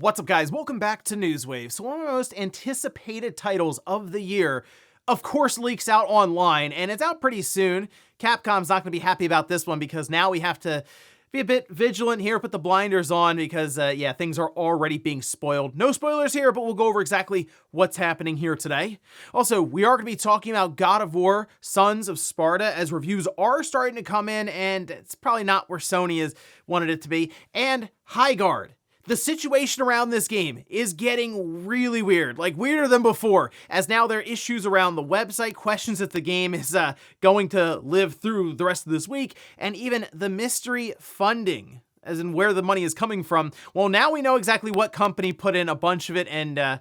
What's up, guys? Welcome back to Newswave. So one of the most anticipated titles of the year, of course, leaks out online, and it's out pretty soon. Capcom's not going to be happy about this one because now we have to be a bit vigilant here, put the blinders on because, yeah, things are already being spoiled. No spoilers here, but we'll go over exactly what's happening here today. Also, we are going to be talking about God of War, Sons of Sparta, as reviews are starting to come in, and it's probably not where Sony has wanted it to be, and Highguard. The situation around this game is getting really weird, like weirder than before, as now there are issues around the website, questions if the game is going to live through the rest of this week, and even the mystery funding, as in where the money is coming from. Well, now we know exactly what company put in a bunch of it, and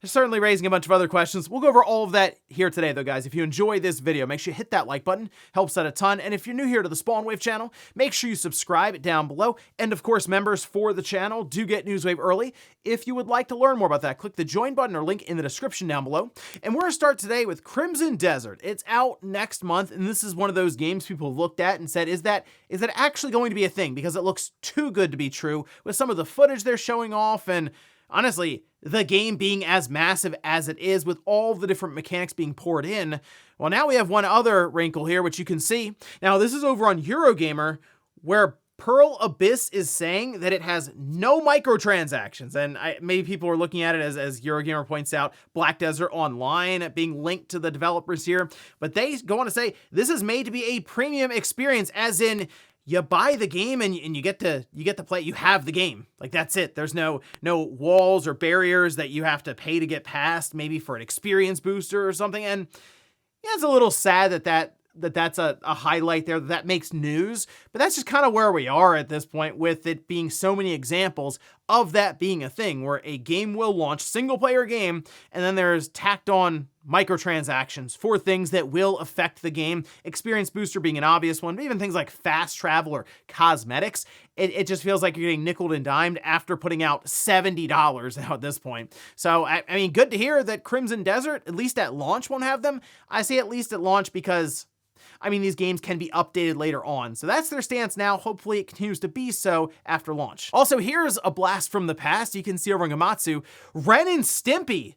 certainly raising a bunch of other questions. We'll go over all of that here today, though, guys. If you enjoy this video, make sure you hit that like button. Helps out a ton. And if you're new here to the Spawnwave channel, make sure you subscribe down below. And, of course, members for the channel do get Newswave early. If you would like to learn more about that, click the join button or link in the description down below. And we're going to start today with Crimson Desert. It's out next month, and this is one of those games people looked at and said, is that actually going to be a thing? Because it looks too good to be true with some of the footage they're showing off, and honestly, the game being as massive as it is with all the different mechanics being poured in. Well, now we have one other wrinkle here, which you can see. Now, this is over on Eurogamer, where Pearl Abyss is saying that it has no microtransactions. And maybe people are looking at it as Eurogamer points out, Black Desert Online being linked to the developers here. But they go on to say this is made to be a premium experience, as in you buy the game and you get to play it. You have the game. Like, that's it. There's no walls or barriers that you have to pay to get past, maybe for an experience booster or something. And yeah, it's a little sad that's a highlight there, that makes news, but that's just kind of where we are at this point, with it being so many examples of that being a thing, where a game will launch, single player game, and then there's tacked on microtransactions for things that will affect the game, experience booster being an obvious one, but even things like fast travel or cosmetics. It just feels like you're getting nickeled and dimed after putting out $70 now at this point. So, I mean, good to hear that Crimson Desert, at least at launch, won't have them. I say at least at launch because, I mean, these games can be updated later on. So that's their stance now. Hopefully it continues to be so after launch. Also, here's a blast from the past. You can see over on Gamatsu, Ren and Stimpy.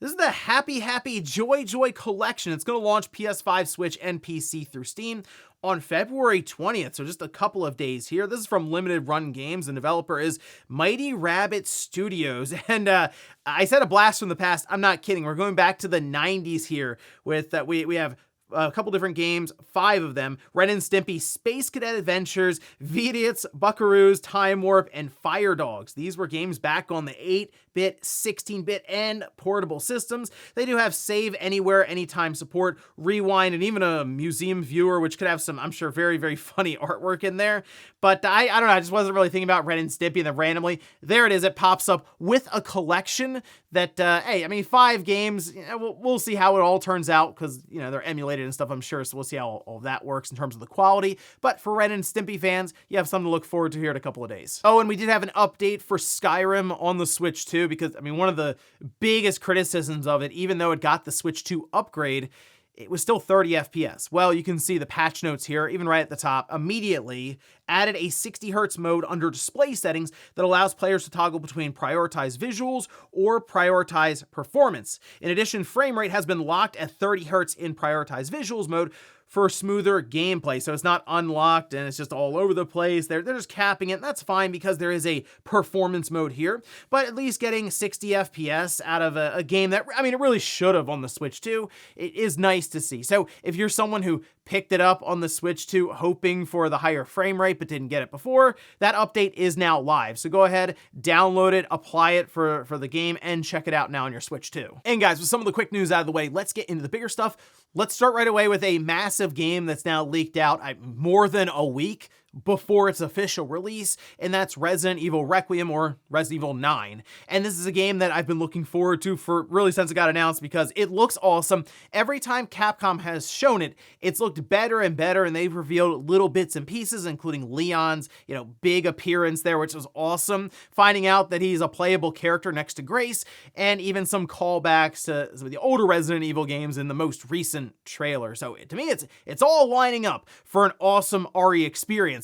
This is the Happy Happy Joy Joy collection. It's going to launch PS5, Switch, and PC through Steam on February 20th, so just a couple of days here. This is from Limited Run Games, and developer is Mighty Rabbit Studios. And I said a blast from the past. I'm not kidding. We're going back to the 90s here with we have a couple different games, 5 of them: Ren and Stimpy, Space Cadet Adventures, V-Idiots, Buckaroos, Time Warp, and Fire Dogs. These were games back on the 8-bit, 16-bit, and portable systems. They do have save anywhere, anytime support, rewind, and even a museum viewer, which could have some, I'm sure, very, very funny artwork in there. But I don't know, I just wasn't really thinking about Ren and Stimpy, and then randomly, there it is, it pops up with a collection that, hey, I mean, 5 games, you know, we'll see how it all turns out, because, you know, they're emulated and stuff, I'm sure, so we'll see how all that works in terms of the quality. But for Ren and Stimpy fans, you have something to look forward to here in a couple of days. Oh, and we did have an update for Skyrim on the Switch 2, because, I mean, one of the biggest criticisms of it, even though it got the Switch 2 upgrade, it was still 30 FPS. Well, you can see the patch notes here, even right at the top. Immediately added a 60 Hz mode under display settings that allows players to toggle between prioritize visuals or prioritize performance. In addition, frame rate has been locked at 30 Hz in prioritize visuals mode for smoother gameplay. So it's not unlocked and it's just all over the place. They're just capping it, and that's fine because there is a performance mode here, but at least getting 60 FPS out of a game that, I mean, it really should have on the Switch 2. It is nice to see. So if you're someone who picked it up on the Switch 2 hoping for the higher frame rate but didn't get it before, that update is now live. So go ahead, download it, apply it for the game, and check it out now on your Switch 2. And guys, with some of the quick news out of the way, let's get into the bigger stuff. Let's start right away with a massive game that's now leaked out more than a week before its official release, and that's Resident Evil Requiem, or Resident Evil 9. And this is a game that I've been looking forward to for really since it got announced, because it looks awesome. Every time Capcom has shown it, it's looked better and better, and they've revealed little bits and pieces, including Leon's, you know, big appearance there, which was awesome. Finding out that he's a playable character next to Grace, and even some callbacks to some of the older Resident Evil games in the most recent trailer. So to me, it's all lining up for an awesome RE experience.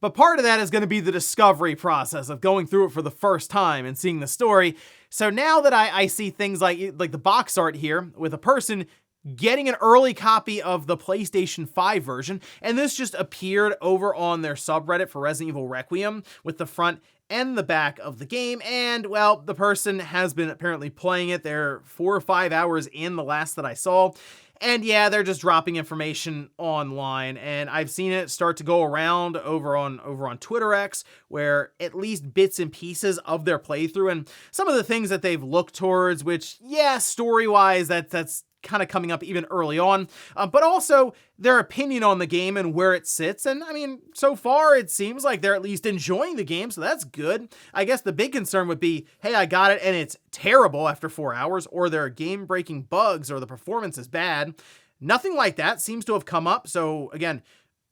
But part of that is going to be the discovery process of going through it for the first time and seeing the story. So now that I see things like the box art here with a person getting an early copy of the PlayStation 5 version, and this just appeared over on their subreddit for Resident Evil Requiem with the front and the back of the game, and well, the person has been apparently playing it. They're 4 or 5 hours in, the last that I saw. And yeah, they're just dropping information online, and I've seen it start to go around over on Twitter X, where at least bits and pieces of their playthrough and some of the things that they've looked towards, which, yeah, story-wise, that's kind of coming up even early on, but also their opinion on the game and where it sits. And I mean, so far it seems like they're at least enjoying the game, so that's good. I guess the big concern would be, hey, I got it and it's terrible after 4 hours, or there are game-breaking bugs, or the performance is bad. Nothing like that seems to have come up, so again,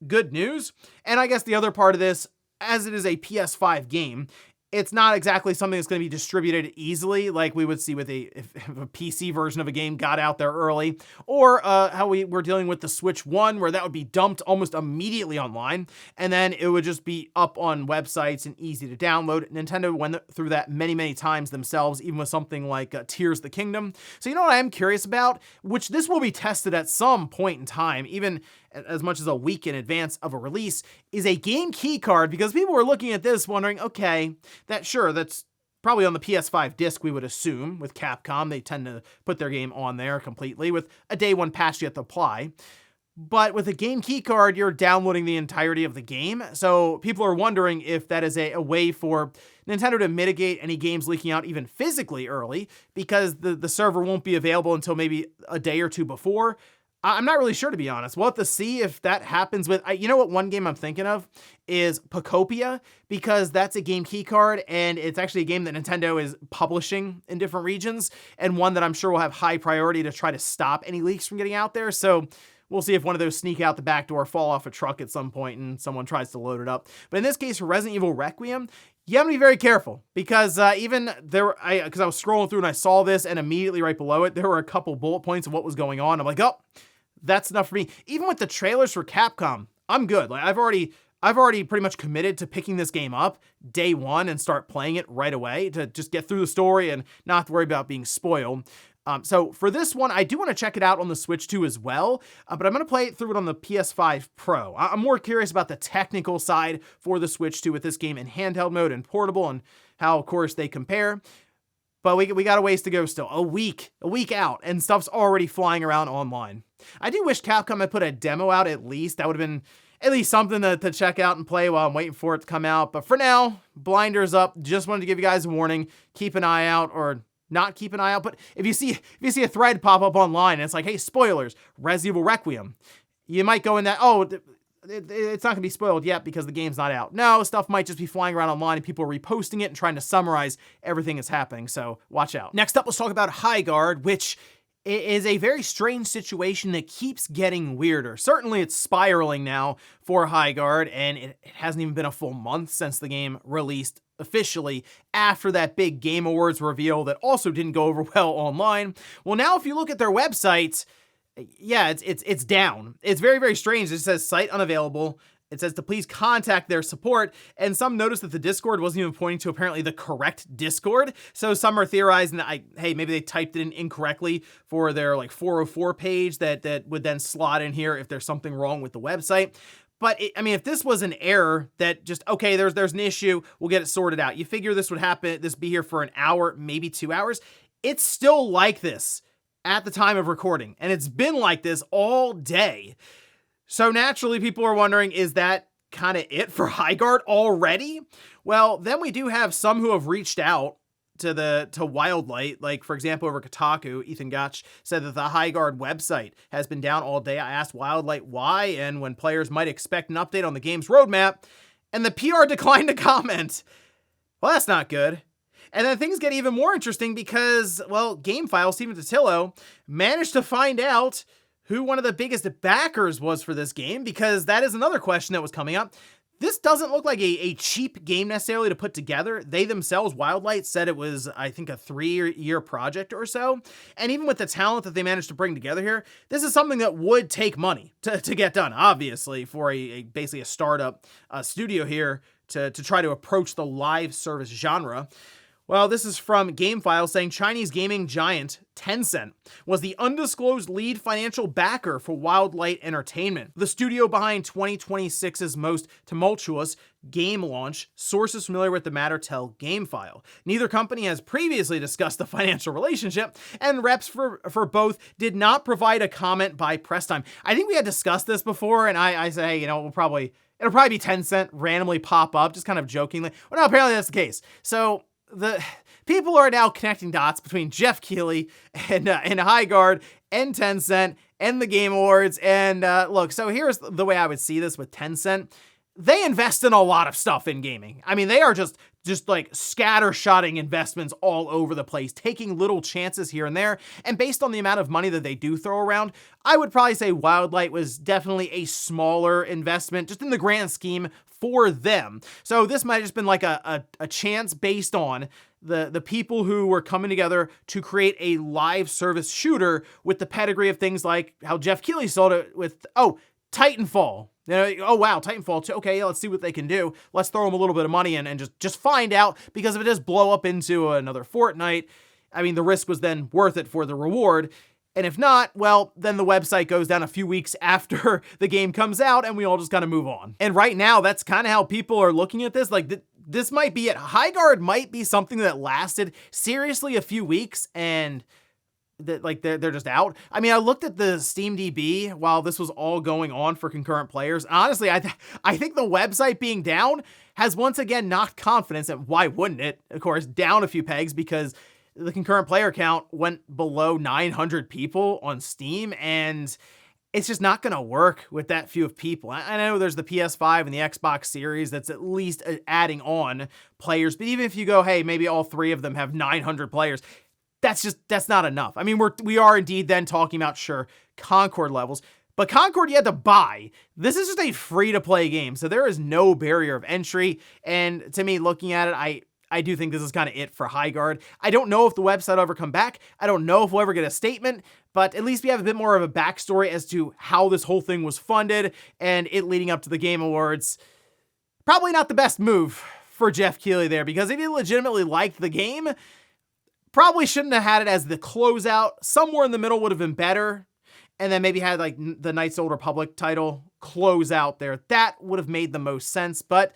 good news. And I guess the other part of this, as it is a PS5 game, it's not exactly something that's going to be distributed easily like we would see with if a PC version of a game got out there early, or how we were dealing with the Switch 1, where that would be dumped almost immediately online, and then it would just be up on websites and easy to download. Nintendo went through that many, many times themselves, even with something like Tears of the Kingdom. So you know what I am curious about, which this will be tested at some point in time, even as much as a week in advance of a release, is a game key card, because people were looking at this wondering, okay, that's probably on the PS5 disc, we would assume. With Capcom, they tend to put their game on there completely with a day one patch you have to apply. But with a game key card, you're downloading the entirety of the game. So people are wondering if that is a way for Nintendo to mitigate any games leaking out even physically early, because the server won't be available until maybe a day or two before. I'm not really sure, to be honest. We'll have to see if that happens with, you know what, one game I'm thinking of is Pocopia, because that's a game key card, and it's actually a game that Nintendo is publishing in different regions, and one that I'm sure will have high priority to try to stop any leaks from getting out there. So we'll see if one of those sneak out the back door, fall off a truck at some point, and someone tries to load it up. But in this case, for Resident Evil Requiem, you have to be very careful, because even there, because I was scrolling through and I saw this, and immediately right below it, there were a couple bullet points of what was going on. I'm like, oh, that's enough for me. Even with the trailers for Capcom, I'm good. Like I've already pretty much committed to picking this game up day one and start playing it right away to just get through the story and not have to worry about being spoiled. So for this one, I do want to check it out on the Switch 2 as well, but I'm going to play it through it on the PS5 Pro. I'm more curious about the technical side for the Switch 2 with this game in handheld mode and portable, and how, of course, they compare. But we got a ways to go still. A week out, and stuff's already flying around online. I do wish Capcom had put a demo out at least. That would have been at least something to check out and play while I'm waiting for it to come out. But for now, blinders up. Just wanted to give you guys a warning. Keep an eye out, or not keep an eye out. But if you see a thread pop up online and it's like, hey, spoilers, Resident Evil Requiem, you might go in that, oh, it's not going to be spoiled yet because the game's not out. No, stuff might just be flying around online and people are reposting it and trying to summarize everything that's happening, so watch out. Next up, let's talk about Highguard, which is a very strange situation that keeps getting weirder. Certainly it's spiraling now for Highguard, and it hasn't even been a full month since the game released officially after that big Game Awards reveal that also didn't go over well online. Well, now if you look at their website, yeah, it's down. It's very, very strange. It says site unavailable. It says to please contact their support, and some noticed that the Discord wasn't even pointing to apparently the correct Discord. So some are theorizing that, hey, maybe they typed it in incorrectly for their like 404 page that would then slot in here if there's something wrong with the website. But I mean, if this was an error that just, okay, there's an issue, we'll get it sorted out. You figure this would happen, this be here for an hour, maybe 2 hours. It's still like this at the time of recording, and it's been like this all day. So naturally, people are wondering, is that kind of it for Highguard already? Well, then we do have some who have reached out to Wildlight, like for example over Kotaku, Ethan Gotch said that the Highguard website has been down all day. I asked Wildlight why and when players might expect an update on the game's roadmap, and the PR declined to comment. Well, that's not good. And then things get even more interesting because, well, GameFile, Steven Totillo, managed to find out who one of the biggest backers was for this game, because that is another question that was coming up. This doesn't look like a cheap game necessarily to put together. They themselves, Wildlight, said it was, I think, a 3-year project or so. And even with the talent that they managed to bring together here, this is something that would take money to get done, obviously, for basically a startup studio here to try to approach the live service genre. Well, this is from GameFile saying Chinese gaming giant Tencent was the undisclosed lead financial backer for Wildlight Entertainment, the studio behind 2026's most tumultuous game launch. Sources familiar with the matter tell GameFile. Neither company has previously discussed the financial relationship, and reps for both did not provide a comment by press time. I think we had discussed this before, and I say, hey, it'll probably be Tencent randomly pop up, just kind of jokingly. Well, no, apparently that's the case. So the people are now connecting dots between Jeff Keighley and Highguard and Tencent and the Game Awards. And look, so here's the way I would see this with Tencent. They invest in a lot of stuff in gaming. I mean, they are just like scattershotting investments all over the place, taking little chances here and there. And based on the amount of money that they do throw around, I would probably say Wildlight was definitely a smaller investment, just in the grand scheme for them. So this might have just been like a chance based on the people who were coming together to create a live service shooter with the pedigree of things like how Jeff Keighley sold it with, Titanfall. Oh wow, Titanfall 2. Okay, yeah, let's see what they can do. Let's throw them a little bit of money in and just find out, because if it does blow up into another Fortnite, I mean, the risk was then worth it for the reward. And if not, well, then the website goes down a few weeks after the game comes out and we all just kind of move on. And right now, that's kind of how people are looking at this. Like, this might be it. Highguard might be something that lasted seriously a few weeks and they're just out. I mean, I looked at the Steam DB while this was all going on for concurrent players. Honestly, I think the website being down has once again knocked confidence, and why wouldn't it? Of course, down a few pegs because the concurrent player count went below 900 people on Steam, and it's just not going to work with that few of people. I know there's the PS5 and the Xbox Series that's at least adding on players, but even if you go, hey, maybe all three of them have 900 players, that's not enough. I mean, we are indeed then talking about, sure, Concord levels, but Concord you had to buy. This is just a free-to-play game, so there is no barrier of entry, and to me, looking at it, I do think this is kind of it for Highguard. I don't know if the website will ever come back. I don't know if we'll ever get a statement, but at least we have a bit more of a backstory as to how this whole thing was funded and it leading up to the Game Awards. Probably not the best move for Jeff Keighley there, because if he legitimately liked the game, probably shouldn't have had it as the closeout. Somewhere in the middle would have been better. And then maybe had like the Knights of the Old Republic title close out there. That would have made the most sense, but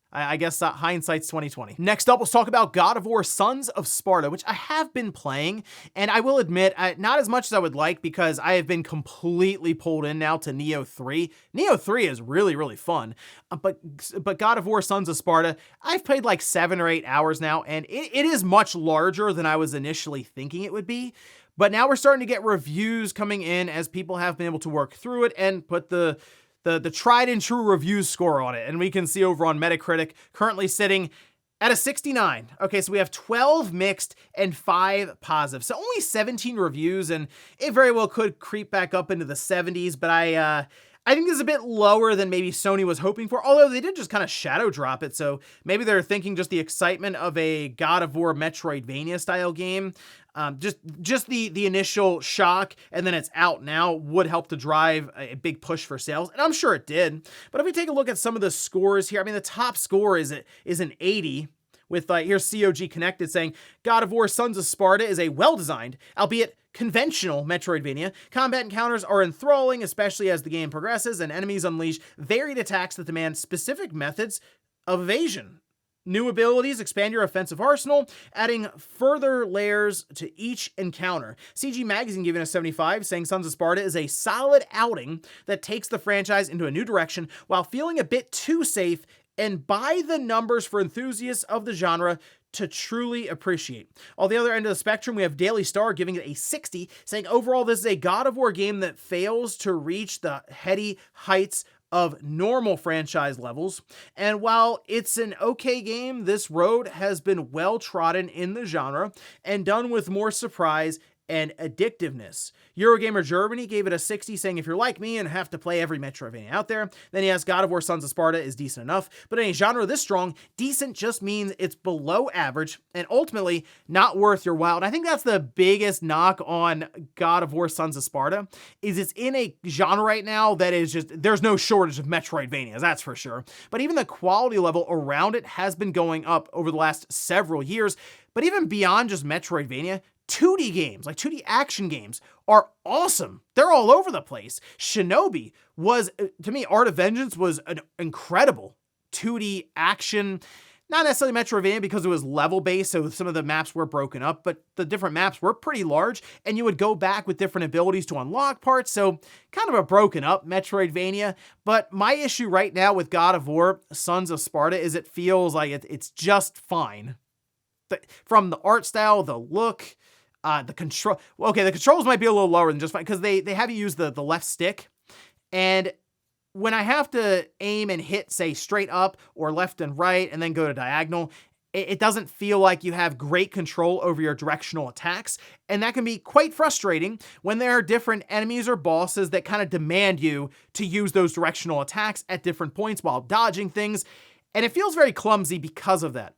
I guess hindsight's 2020. Next up, let's talk about God of War Sons of Sparta, which I have been playing, and I will admit, not as much as I would like, because I have been completely pulled in now to Neo 3. Neo 3 is really, really fun, but God of War Sons of Sparta, I've played like 7 or 8 hours now, and it is much larger than I was initially thinking it would be. But now we're starting to get reviews coming in as people have been able to work through it and put the tried and true reviews score on it. And we can see over on Metacritic, currently sitting at a 69. Okay, so we have 12 mixed and 5 positive. So only 17 reviews, and it very well could creep back up into the 70s, but I think this is a bit lower than maybe Sony was hoping for, although they did just kind of shadow drop it, so maybe they're thinking just the excitement of a God of War Metroidvania style game, just the initial shock, and then it's out now, would help to drive a big push for sales, and I'm sure it did. But if we take a look at some of the scores here, I mean, the top score is an 80, with here's COG Connected saying, God of War Sons of Sparta is a well-designed, albeit conventional Metroidvania. Combat encounters are enthralling, especially as the game progresses, and enemies unleash varied attacks that demand specific methods of evasion. New abilities expand your offensive arsenal, adding further layers to each encounter. CG Magazine giving us 75, saying Sons of Sparta is a solid outing that takes the franchise into a new direction while feeling a bit too safe and by the numbers for enthusiasts of the genre to truly appreciate. On the other end of the spectrum, we have Daily Star giving it a 60, saying overall this is a God of War game that fails to reach the heady heights of normal franchise levels. And while it's an okay game, this road has been well trodden in the genre and done with more surprise and addictiveness. Eurogamer Germany gave it a 60, saying if you're like me and have to play every Metroidvania out there, then yes, God of War Sons of Sparta is decent enough, but in a genre this strong, decent just means it's below average and ultimately not worth your while. And I think that's the biggest knock on God of War Sons of Sparta, is it's in a genre right now that is just, there's no shortage of Metroidvanias, that's for sure. But even the quality level around it has been going up over the last several years. But even beyond just Metroidvania, 2D games, like 2D action games, are awesome. They're all over the place. Shinobi was, to me, Art of Vengeance was an incredible 2D action, not necessarily Metroidvania because it was level-based, so some of the maps were broken up, but the different maps were pretty large, and you would go back with different abilities to unlock parts, so kind of a broken up Metroidvania. But my issue right now with God of War Sons of Sparta is it feels like it's just fine. From the art style, the look, the control. Okay, the controls might be a little lower than just fine because they have you use the left stick. And when I have to aim and hit, say, straight up or left and right and then go to diagonal, it doesn't feel like you have great control over your directional attacks. And that can be quite frustrating when there are different enemies or bosses that kind of demand you to use those directional attacks at different points while dodging things. And it feels very clumsy because of that.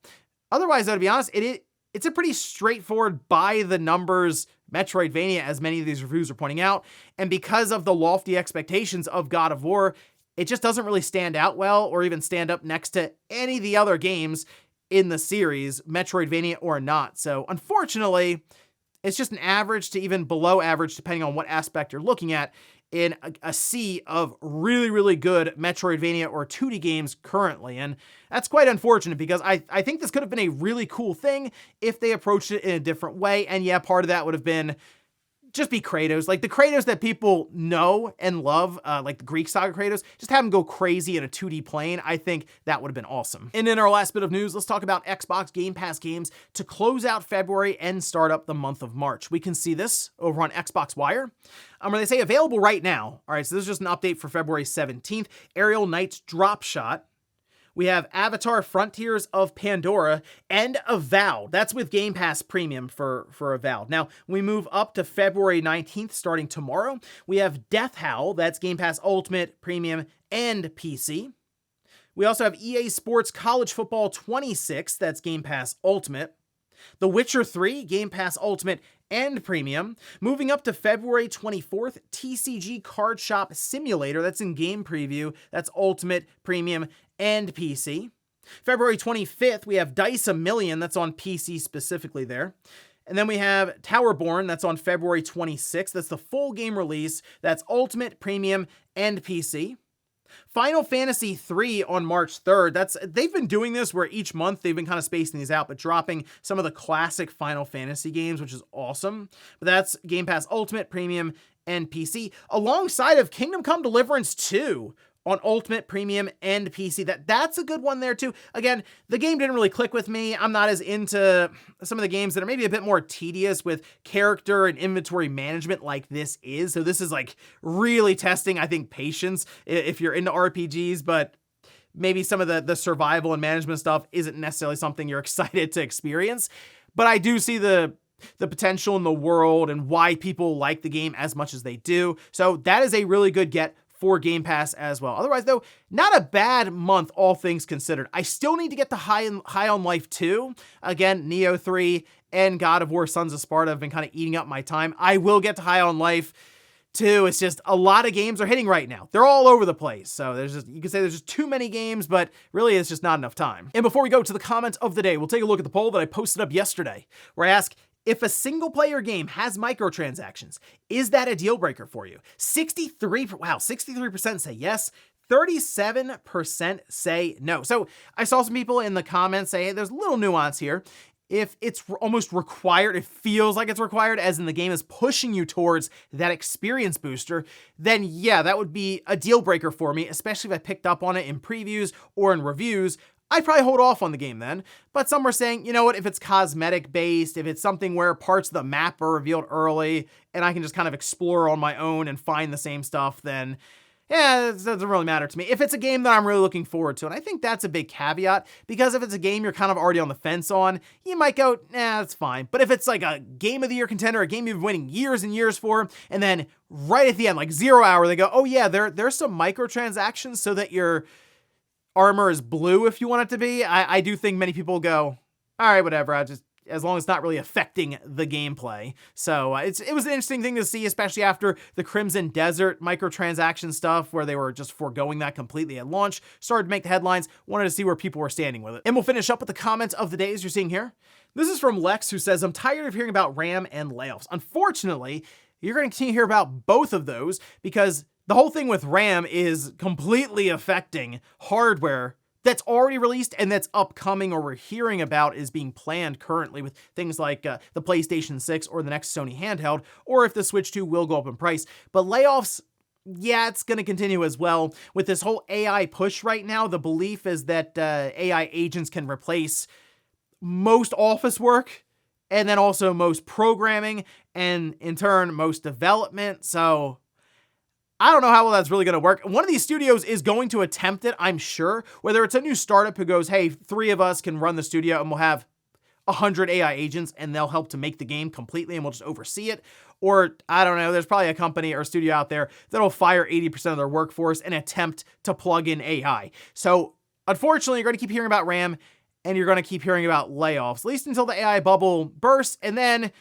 Otherwise, though, to be honest, it's a pretty straightforward by-the-numbers Metroidvania, as many of these reviews are pointing out, and because of the lofty expectations of God of War, it just doesn't really stand out well or even stand up next to any of the other games in the series, Metroidvania or not. So, unfortunately, it's just an average to even below average, depending on what aspect you're looking at, in a sea of really, really good Metroidvania or 2D games currently. And that's quite unfortunate because I think this could have been a really cool thing if they approached it in a different way. And yeah, part of that would have been just be Kratos. Like the Kratos that people know and love, like the Greek saga Kratos, just have him go crazy in a 2D plane. I think that would have been awesome. And in our last bit of news, let's talk about Xbox Game Pass games to close out February and start up the month of March. We can see this over on Xbox Wire, where they say available right now. All right, so this is just an update for February 17th. Aerial Knights Drop Shot. We have Avatar Frontiers of Pandora and Avowed. That's with Game Pass Premium for Avowed. Now, we move up to February 19th, starting tomorrow. We have Death Howl. That's Game Pass Ultimate, Premium, and PC. We also have EA Sports College Football 26. That's Game Pass Ultimate. The Witcher 3, Game Pass Ultimate and Premium. Moving up to February 24th, TCG Card Shop Simulator. That's in game preview. That's Ultimate, Premium, and PC. February 25th, we have Dice A Million. That's on PC specifically there. And then we have Towerborn. That's on February 26th. That's the full game release. That's Ultimate, Premium, and PC. Final Fantasy III on March 3rd. They've been doing this where each month they've been kind of spacing these out, but dropping some of the classic Final Fantasy games, which is awesome. But that's Game Pass Ultimate, Premium, and PC, alongside of Kingdom Come Deliverance 2 on Ultimate, Premium, and PC. That's a good one there too. Again, the game didn't really click with me. I'm not as into some of the games that are maybe a bit more tedious with character and inventory management like this is. So this is like really testing, I think, patience if you're into RPGs, but maybe some of the survival and management stuff isn't necessarily something you're excited to experience. But I do see the potential in the world and why people like the game as much as they do. So that is a really good get for Game Pass as well. Otherwise, though, not a bad month, all things considered. I still need to get to High on Life 2. Again, Neo 3 and God of War Sons of Sparta have been kind of eating up my time. I will get to High on Life 2. It's just a lot of games are hitting right now. They're all over the place. So you can say there's just too many games, but really it's just not enough time. And before we go to the comment of the day, we'll take a look at the poll that I posted up yesterday, where I ask, if a single-player game has microtransactions, is that a deal breaker for you? 63% say yes, 37% say no. So I saw some people in the comments say, hey, there's a little nuance here. If it's almost required, it feels like it's required, as in the game is pushing you towards that experience booster, then yeah, that would be a deal breaker for me, especially if I picked up on it in previews or in reviews. I'd probably hold off on the game then. But some were saying, you know what, if it's cosmetic based, if it's something where parts of the map are revealed early and I can just kind of explore on my own and find the same stuff, then yeah, it doesn't really matter to me. If it's a game that I'm really looking forward to, and I think that's a big caveat, because if it's a game you're kind of already on the fence on, you might go, nah, that's fine. But if it's like a game of the year contender, a game you've been waiting years and years for, and then right at the end, like 0 hour, they go, oh yeah, there's some microtransactions so that your armor is blue if you want it to be. I do think many people go, all right, whatever, as long as it's not really affecting the gameplay. So it was an interesting thing to see, especially after the Crimson Desert microtransaction stuff, where they were just foregoing that completely at launch, started to make the headlines, wanted to see where people were standing with it. And we'll finish up with the comments of the day as you're seeing here. This is from Lex, who says, I'm tired of hearing about RAM and layoffs. Unfortunately, you're going to continue to hear about both of those because the whole thing with RAM is completely affecting hardware that's already released and that's upcoming or we're hearing about is being planned currently with things like the PlayStation 6 or the next Sony handheld, or if the Switch 2 will go up in price. But layoffs, yeah, it's going to continue as well. With this whole AI push right now, the belief is that AI agents can replace most office work and then also most programming and in turn most development. So I don't know how well that's really going to work. One of these studios is going to attempt it, I'm sure. Whether it's a new startup who goes, hey, 3 of us can run the studio and we'll have 100 AI agents and they'll help to make the game completely and we'll just oversee it. Or, I don't know, there's probably a company or a studio out there that'll fire 80% of their workforce and attempt to plug in AI. So, unfortunately, you're going to keep hearing about RAM and you're going to keep hearing about layoffs, at least until the AI bubble bursts, and then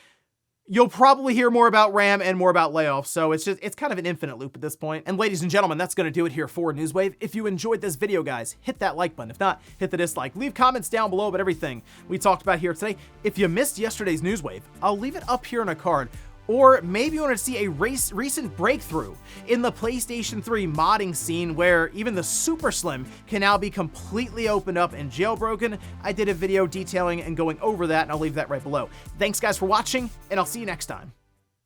you'll probably hear more about RAM and more about layoffs. So it's kind of an infinite loop at this point. And ladies and gentlemen, that's going to do it here for Newswave. If you enjoyed this video, guys, hit that like button. If not, hit the dislike. Leave comments down below about everything we talked about here today. If you missed yesterday's Newswave, I'll leave it up here on a card. Or maybe you want to see a recent breakthrough in the PlayStation 3 modding scene where even the Super Slim can now be completely opened up and jailbroken. I did a video detailing and going over that, and I'll leave that right below. Thanks guys for watching, and I'll see you next time.